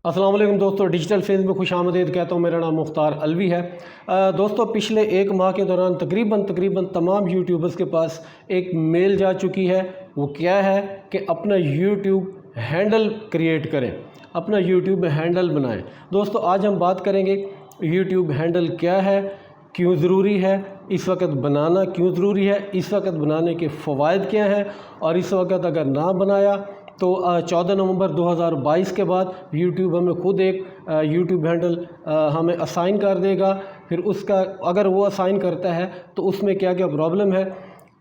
अस्सलाम वालेकुम दोस्तों, डिजिटल फेस में खुश आमदीद कहता हूँ। मेरा नाम मुख्तार अलवी है। दोस्तों, पिछले एक माह के दौरान तकरीबन तमाम यूट्यूबर्स के पास एक मेल जा चुकी है। वो क्या है कि अपना यूट्यूब हैंडल क्रिएट करें, अपना यूट्यूब में हैंडल बनाएं। दोस्तों, आज हम बात करेंगे यूट्यूब हैंडल क्या है, क्यों ज़रूरी है, इस वक्त बनाना क्यों ज़रूरी है, इस वक्त बनाने के फ़वाइद क्या हैं, और इस वक्त अगर ना बनाया तो 14 नवंबर 2022 के बाद यूट्यूब हमें खुद एक यूट्यूब हैंडल हमें असाइन कर देगा। फिर उसका अगर वो असाइन करता है तो उसमें क्या क्या प्रॉब्लम है,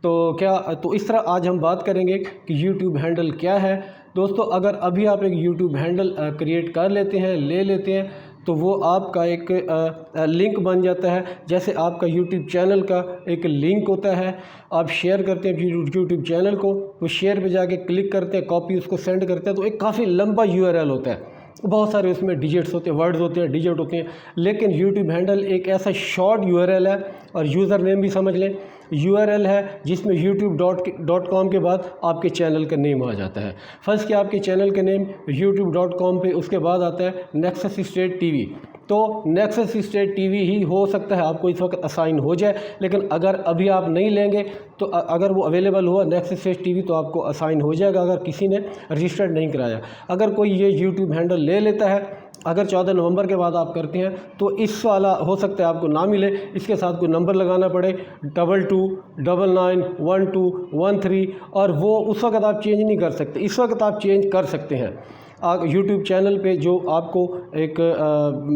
तो इस तरह आज हम बात करेंगे कि यूट्यूब हैंडल क्या है। दोस्तों, अगर अभी आप एक यूट्यूब हैंडल क्रिएट कर लेते हैं, ले लेते हैं, तो वो आपका एक लिंक बन जाता है। जैसे आपका यूट्यूब चैनल का एक लिंक होता है, आप शेयर करते हैं यूट्यूब चैनल को, तो शेयर पे जाके क्लिक करते हैं, कॉपी उसको सेंड करते हैं, तो एक काफ़ी लंबा यूआरएल होता है, बहुत सारे उसमें डिजिट्स होते हैं, वर्ड्स होते हैं, डिजिट होते हैं। लेकिन यूट्यूब हैंडल एक ऐसा शॉर्ट यूआरएल है, और यूज़र नेम भी समझ लें यूआरएल है, जिसमें youtube.com के बाद आपके चैनल का नेम आ जाता है। फर्स्ट कि आपके चैनल का नेम youtube.com पे, उसके बाद आता है नेक्सस स्टेट टीवी। तो नेक्सस स्टेट टीवी ही हो सकता है आपको इस वक्त असाइन हो जाए, लेकिन अगर अभी आप नहीं लेंगे तो अगर वो अवेलेबल हुआ नेक्सस स्टेट टीवी तो आपको असाइन हो जाएगा, अगर किसी ने रजिस्टर्ड नहीं कराया। अगर कोई ये यूट्यूब हैंडल ले लेता है, अगर 14 नवंबर के बाद आप करते हैं, तो इस वाला हो सकता है आपको ना मिले, इसके साथ कोई नंबर लगाना पड़े 22991213, और वो उस वक्त आप चेंज नहीं कर सकते। इस वक्त आप चेंज कर सकते हैं। यूट्यूब चैनल पे जो आपको एक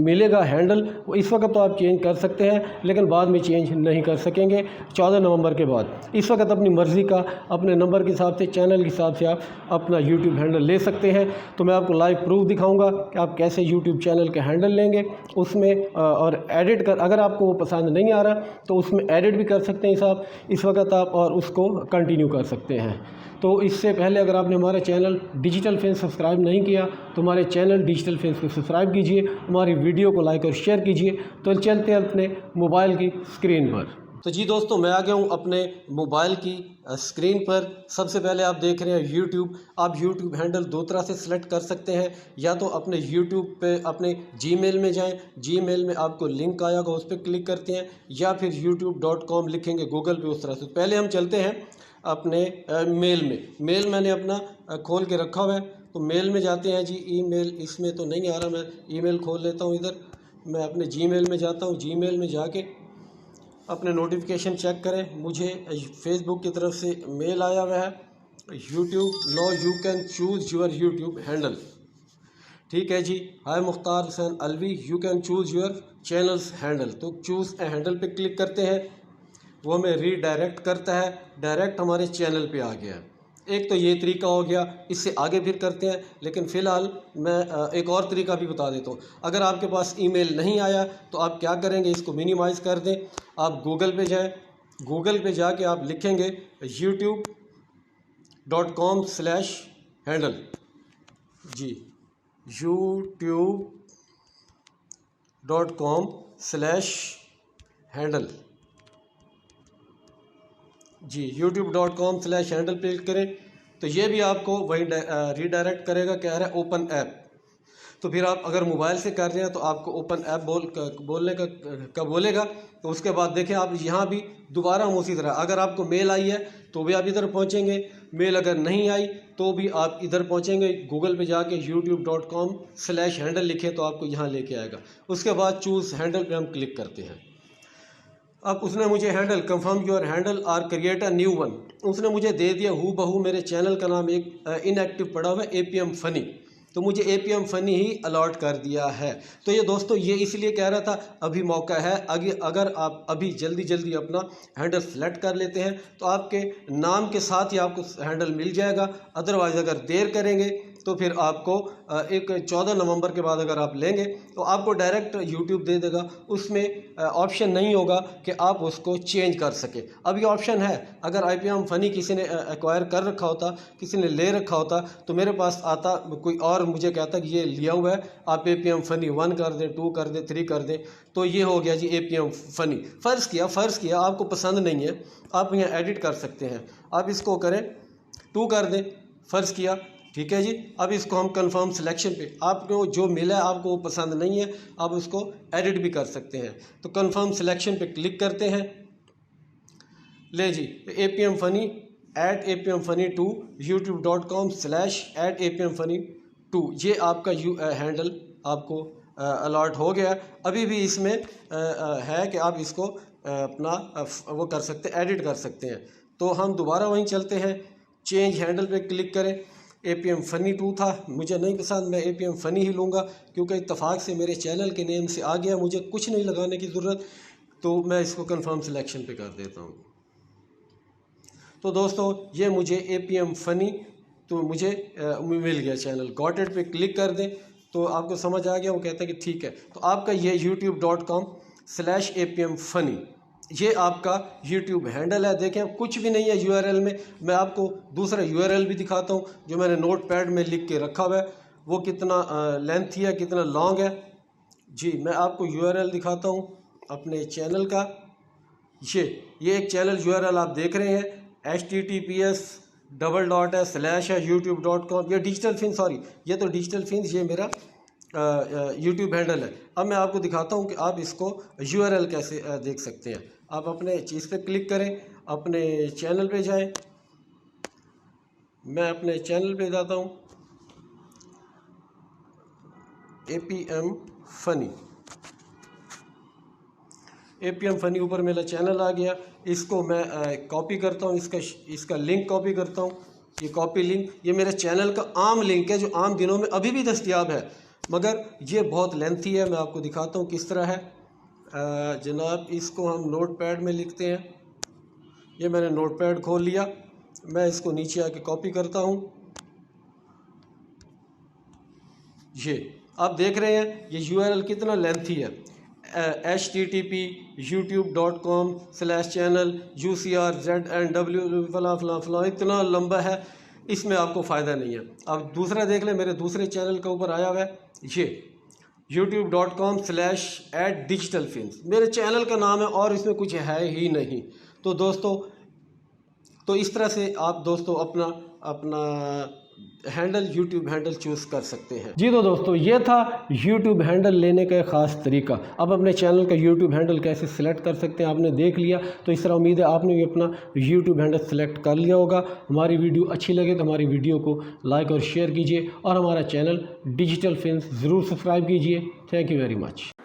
मिलेगा हैंडल, वो इस वक्त तो आप चेंज कर सकते हैं, लेकिन बाद में चेंज नहीं कर सकेंगे 14 नवंबर के बाद। इस वक्त अपनी मर्ज़ी का, अपने नंबर के हिसाब से, चैनल के हिसाब से आप अपना यूट्यूब हैंडल ले सकते हैं। तो मैं आपको लाइव प्रूफ दिखाऊंगा कि आप कैसे यूट्यूब चैनल का हैंडल लेंगे उसमें, और एडिट कर, अगर आपको वो पसंद नहीं आ रहा तो उसमें एडिट भी कर सकते हैं इस वक्त आप, और उसको कंटिन्यू कर सकते हैं। तो इससे पहले अगर आपने हमारा चैनल डिजिटल फेंस सब्सक्राइब नहीं किया तो हमारे चैनल डिजिटल फेंस को सब्सक्राइब कीजिए, हमारी वीडियो को लाइक और शेयर कीजिए। तो चलते हैं अपने मोबाइल की स्क्रीन पर। तो जी दोस्तों, मैं आ गया हूँ अपने मोबाइल की स्क्रीन पर। सबसे पहले आप देख रहे हैं यूट्यूब। आप यूट्यूब हैंडल दो तरह से सिलेक्ट कर सकते हैं, या तो अपने यूट्यूब पे अपने जीमेल में जाएं, जीमेल में आपको लिंक आएगा, उस पर क्लिक करते हैं, या फिर youtube.com लिखेंगे गूगल पे, उस तरह से। पहले हम चलते हैं अपने मेल में। मेल मैंने अपना खोल के रखा हुआ है, तो मेल में जाते हैं जी। ईमेल इसमें तो नहीं आ रहा, मैं ईमेल खोल लेता हूँ। इधर मैं अपने जीमेल में जाता हूँ। जीमेल में जाके अपने नोटिफिकेशन चेक करें, मुझे फेसबुक की तरफ से मेल आया हुआ है, YouTube no you can choose your YouTube handle. ठीक है जी, hi Mukhtar Hussain Alvi, you can choose your channels handle. तो चूज़ ए हैंडल पे क्लिक करते हैं, वो हमें रीडायरेक्ट करता है, डायरेक्ट हमारे चैनल पे आ गया। एक तो ये तरीका हो गया, इससे आगे फिर करते हैं, लेकिन फ़िलहाल मैं एक और तरीका भी बता देता हूँ। अगर आपके पास ईमेल नहीं आया तो आप क्या करेंगे, इसको मिनिमाइज़ कर दें। आप गूगल पे जाएं, गूगल पे जाके आप लिखेंगे youtube.com/हैंडल जी, youtube.com/हैंडल जी, youtube.com/हैंडल पे क्लिक करें, तो ये भी आपको वही रीडायरेक्ट करेगा। कह रहा है ओपन ऐप। तो फिर आप अगर मोबाइल से कर रहे हैं तो आपको ओपन ऐप बोलने का बोलेगा। तो उसके बाद देखें आप यहाँ भी दोबारा हम उसी तरह, अगर आपको मेल आई है तो भी आप इधर पहुँचेंगे, मेल अगर नहीं आई तो भी आप इधर पहुँचेंगे। गूगल पे जाके youtube.com/हैंडल लिखें तो आपको यहाँ लेके आएगा। उसके बाद चूज़ हैंडल पे हम क्लिक करते हैं। अब उसने मुझे हैंडल कंफर्म योर हैंडल और क्रिएट अ न्यू वन, उसने मुझे दे दिया हूँ बहू। मेरे चैनल का नाम एक इनएक्टिव पड़ा हुआ है, APM फनी, तो मुझे APM फनी ही अलॉट कर दिया है। तो ये दोस्तों, ये इसलिए कह रहा था अभी मौका है, अगर आप अभी जल्दी अपना हैंडल सेलेक्ट कर लेते हैं तो आपके नाम के साथ ही आपको हैंडल मिल जाएगा। अदरवाइज़ अगर देर करेंगे तो फिर आपको एक 14 नवंबर के बाद अगर आप लेंगे तो आपको डायरेक्ट यूट्यूब दे देगा, उसमें ऑप्शन नहीं होगा कि आप उसको चेंज कर सके। अब ये ऑप्शन है, अगर IPM फनी किसी ने एक्वायर कर रखा होता, किसी ने ले रखा होता, तो मेरे पास आता कोई और मुझे कहता कि ये लिया हुआ है, आप APM फनी 1 कर दें, 2 कर दें, 3 कर दें, तो ये हो गया जी APM फनी। फ़र्ज़ किया आपको पसंद नहीं है, आप यहाँ एडिट कर सकते हैं। आप इसको करें 2 कर दें, फ़र्ज़ किया ठीक है जी। अब इसको हम कंफर्म सिलेक्शन पे, आपको जो मिला है आपको वो पसंद नहीं है, आप उसको एडिट भी कर सकते हैं। तो कंफर्म सिलेक्शन पे क्लिक करते हैं। ले जी, APM Funny @APM Funny 2 youtube.com/@APM Funny 2 ये आपका हैंडल आपको अलॉट हो गया। अभी भी इसमें है कि आप इसको अपना वो कर सकते हैं, एडिट कर सकते हैं। तो हम दोबारा वहीं चलते हैं, चेंज हैंडल पे क्लिक करें। APM Funny 2 था, मुझे नहीं पसंद, मैं APM Funny ही लूँगा क्योंकि इत्तफाक से मेरे चैनल के नेम से आ गया, मुझे कुछ नहीं लगाने की ज़रूरत। तो मैं इसको कंफर्म सिलेक्शन पे कर देता हूँ। तो दोस्तों ये मुझे APM Funny तो मुझे मिल गया चैनल। गॉट इट पे क्लिक कर दें तो आपको समझ आ गया, वो कहता है कि ठीक है। तो आपका ये youtube.com/APM Funny ये आपका YouTube हैंडल है। देखें कुछ भी नहीं है URL में। मैं आपको दूसरा URL भी दिखाता हूँ जो मैंने नोट पैड में लिख के रखा हुआ है, वो कितना लेंथी है, कितना लॉन्ग है जी। मैं आपको URL दिखाता हूँ अपने चैनल का। ये एक चैनल URL आप देख रहे हैं, https:/youtube.com। ये डिजिटल फिन्स, सॉरी ये तो डिजिटल फिन्स, ये मेरा YouTube हैंडल है। अब मैं आपको दिखाता हूँ कि आप इसको URL कैसे देख सकते हैं। आप अपने चीज़ पे क्लिक करें, अपने चैनल पे जाएं। मैं अपने चैनल पे जाता हूँ, APM Funny ऊपर मेरा चैनल आ गया। इसको मैं कॉपी करता हूँ, इसका लिंक कॉपी करता हूँ। ये कॉपी लिंक, ये मेरे चैनल का आम लिंक है जो आम दिनों में अभी भी दस्तयाब है, मगर ये बहुत लेंथी है। मैं आपको दिखाता हूँ किस तरह है। जनाब इसको हम नोट पैड में लिखते हैं। ये मैंने नोट पैड खोल लिया, मैं इसको नीचे आके कॉपी करता हूँ। ये आप देख रहे हैं ये URL कितना लेंथी है, http youtube.com/channel UCRZNW फलां फलां फलां, इतना लंबा है, इसमें आपको फ़ायदा नहीं है। अब दूसरा देख लें, मेरे दूसरे चैनल के ऊपर आया हुआ है ये youtube.com/@digitalfins, मेरे चैनल का नाम है और इसमें कुछ है ही नहीं। तो दोस्तों, तो इस तरह से आप दोस्तों अपना हैंडल YouTube हैंडल चूज़ कर सकते हैं जी। तो दोस्तों ये था YouTube हैंडल लेने का एक ख़ास तरीका। अब अपने चैनल का YouTube हैंडल कैसे सिलेक्ट कर सकते हैं आपने देख लिया। तो इस तरह उम्मीद है आपने भी अपना YouTube हैंडल सिलेक्ट कर लिया होगा। हमारी वीडियो अच्छी लगे तो हमारी वीडियो को लाइक और शेयर कीजिए और हमारा चैनल डिजिटल फिन्स ज़रूर सब्सक्राइब कीजिए। Thank you very much.